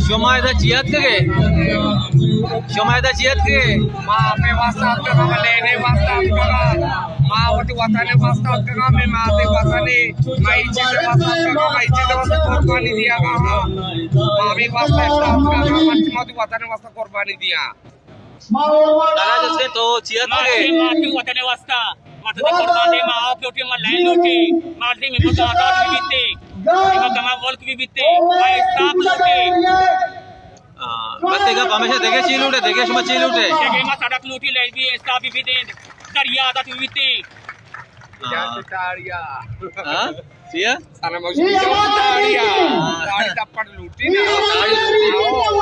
Shumaida Chiat ke Shumaida Chiat ke ma pe wasat ka ma lene wasat ka ma wati watane wasat ka me ma te watane ma ichi se wasat ka ma ichi se wasat qurbani diya ka ma me wasat ka ma wati watane wasat qurbani diya Dada jisne to Chiat ke ma watane wasta mata de qurbani ma aap loti ma lain loti ma de me mata ata bitte ma kama mulk भी bitte ma stop loti बस देखा हमेशा देखे चील उठे देखे शुमा चील उठे देखे मा सड़क लूटी ले भी स्टाफ भी दे दरिया आदा भी बिते taria हां Siya sana mo taria tari tapad luti na tari luti